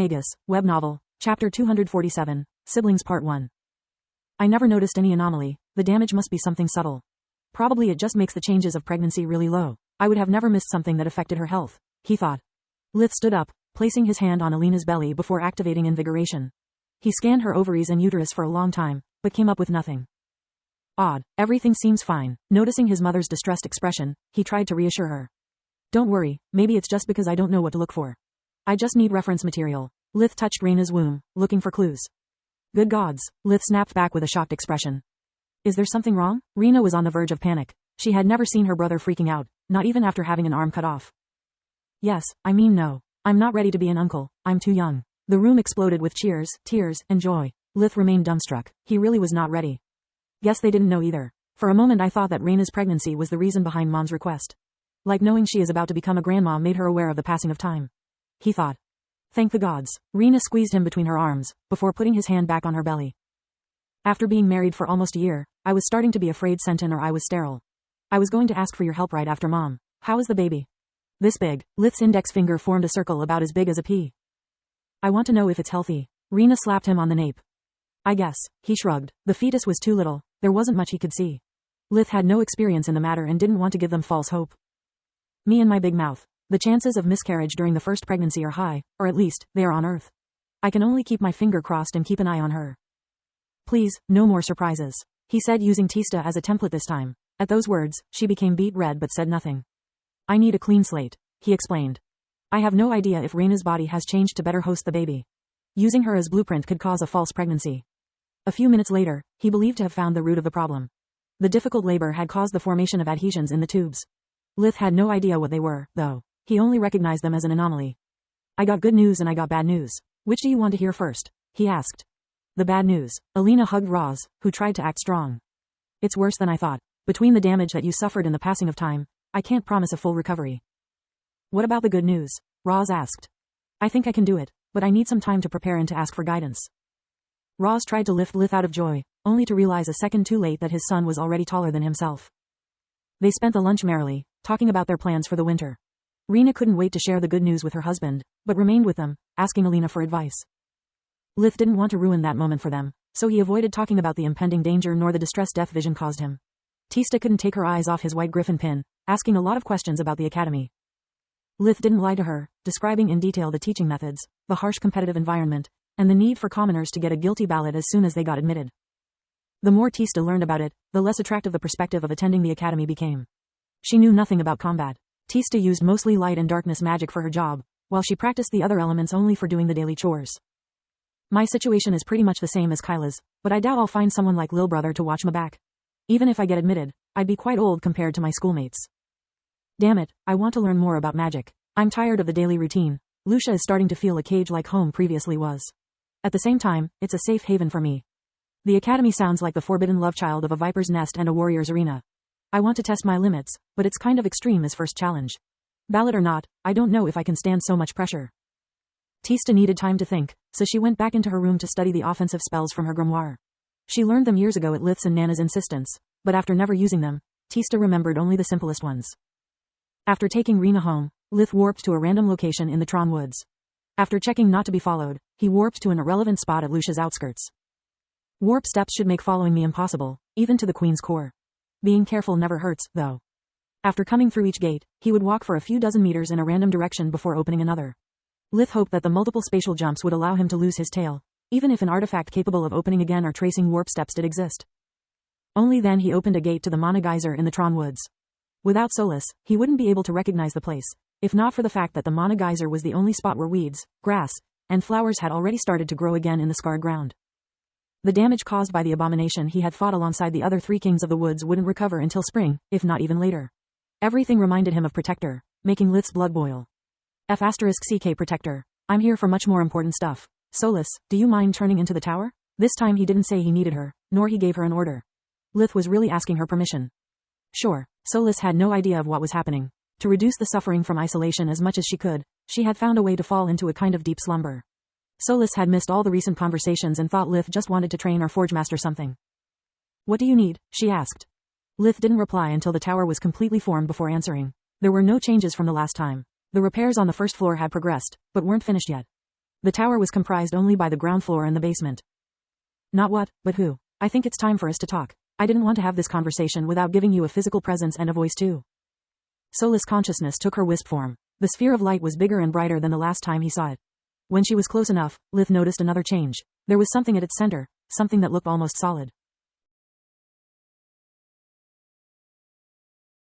Magus, web novel, Chapter 247, Siblings Part 1. I never noticed any anomaly, the damage must be something subtle. Probably it just makes the changes of pregnancy really low. I would have never missed something that affected her health, he thought. Lith stood up, placing his hand on Alina's belly before activating invigoration. He scanned her ovaries and uterus for a long time, but came up with nothing. Odd, everything seems fine. Noticing his mother's distressed expression, he tried to reassure her. Don't worry, maybe it's just because I don't know what to look for. I just need reference material. Lith touched Reina's womb, looking for clues. Good gods, Lith snapped back with a shocked expression. Is there something wrong? Reina was on the verge of panic. She had never seen her brother freaking out, not even after having an arm cut off. Yes, I mean no. I'm not ready to be an uncle, I'm too young. The room exploded with cheers, tears, and joy. Lith remained dumbstruck. He really was not ready. Guess they didn't know either. For a moment I thought that Reina's pregnancy was the reason behind Mom's request. Like knowing she is about to become a grandma made her aware of the passing of time. He thought. Thank the gods. Reina squeezed him between her arms, before putting his hand back on her belly. After being married for almost a year, I was starting to be afraid Sentin or I was sterile. I was going to ask for your help right after Mom. How is the baby? This big. Lith's index finger formed a circle about as big as a pea. I want to know if it's healthy. Reina slapped him on the nape. I guess. He shrugged. The fetus was too little. There wasn't much he could see. Lith had no experience in the matter and didn't want to give them false hope. Me and my big mouth. The chances of miscarriage during the first pregnancy are high, or at least, they are on Earth. I can only keep my finger crossed and keep an eye on her. Please, no more surprises. He said using Tista as a template this time. At those words, she became beet red but said nothing. I need a clean slate, he explained. I have no idea if Reina's body has changed to better host the baby. Using her as blueprint could cause a false pregnancy. A few minutes later, he believed to have found the root of the problem. The difficult labor had caused the formation of adhesions in the tubes. Lith had no idea what they were, though. He only recognized them as an anomaly. I got good news and I got bad news. Which do you want to hear first? He asked. The bad news. Alina hugged Roz, who tried to act strong. It's worse than I thought. Between the damage that you suffered and the passing of time, I can't promise a full recovery. What about the good news? Roz asked. I think I can do it, but I need some time to prepare and to ask for guidance. Roz tried to lift Lith out of joy, only to realize a second too late that his son was already taller than himself. They spent the lunch merrily, talking about their plans for the winter. Reina couldn't wait to share the good news with her husband, but remained with them, asking Alina for advice. Lith didn't want to ruin that moment for them, so he avoided talking about the impending danger nor the distress death vision caused him. Tista couldn't take her eyes off his white griffin pin, asking a lot of questions about the academy. Lith didn't lie to her, describing in detail the teaching methods, the harsh competitive environment, and the need for commoners to get a guilty ballot as soon as they got admitted. The more Tista learned about it, the less attractive the perspective of attending the academy became. She knew nothing about combat. Tista used mostly light and darkness magic for her job, while she practiced the other elements only for doing the daily chores. My situation is pretty much the same as Kyla's, but I doubt I'll find someone like Lil Brother to watch my back. Even if I get admitted, I'd be quite old compared to my schoolmates. Damn it, I want to learn more about magic. I'm tired of the daily routine. Lucia is starting to feel a cage like home previously was. At the same time, it's a safe haven for me. The academy sounds like the forbidden love child of a viper's nest and a warrior's arena. I want to test my limits, but it's kind of extreme as first challenge. Ballot or not, I don't know if I can stand so much pressure. Tista needed time to think, so she went back into her room to study the offensive spells from her grimoire. She learned them years ago at Lith's and Nana's insistence, but after never using them, Tista remembered only the simplest ones. After taking Reina home, Lith warped to a random location in the Tron Woods. After checking not to be followed, he warped to an irrelevant spot at Lucia's outskirts. Warp steps should make following me impossible, even to the Queen's core. Being careful never hurts, though. After coming through each gate, he would walk for a few dozen meters in a random direction before opening another. Lith hoped that the multiple spatial jumps would allow him to lose his tail, even if an artifact capable of opening again or tracing warp steps did exist. Only then he opened a gate to the Mana Geyser in the Tron Woods. Without Solus, he wouldn't be able to recognize the place, if not for the fact that the Mana Geyser was the only spot where weeds, grass, and flowers had already started to grow again in the scarred ground. The damage caused by the abomination he had fought alongside the other three kings of the woods wouldn't recover until spring, if not even later. Everything reminded him of Protector, making Lith's blood boil. F***CK Protector. I'm here for much more important stuff. Solus, do you mind turning into the tower? This time he didn't say he needed her, nor he gave her an order. Lith was really asking her permission. Sure, Solus had no idea of what was happening. To reduce the suffering from isolation as much as she could, she had found a way to fall into a kind of deep slumber. Solus had missed all the recent conversations and thought Lith just wanted to train or forge master something. What do you need? She asked. Lith didn't reply until the tower was completely formed before answering. There were no changes from the last time. The repairs on the first floor had progressed, but weren't finished yet. The tower was comprised only by the ground floor and the basement. Not what, but who. I think it's time for us to talk. I didn't want to have this conversation without giving you a physical presence and a voice too. Soulless consciousness took her wisp form. The sphere of light was bigger and brighter than the last time he saw it. When she was close enough, Lith noticed another change. There was something at its center, something that looked almost solid.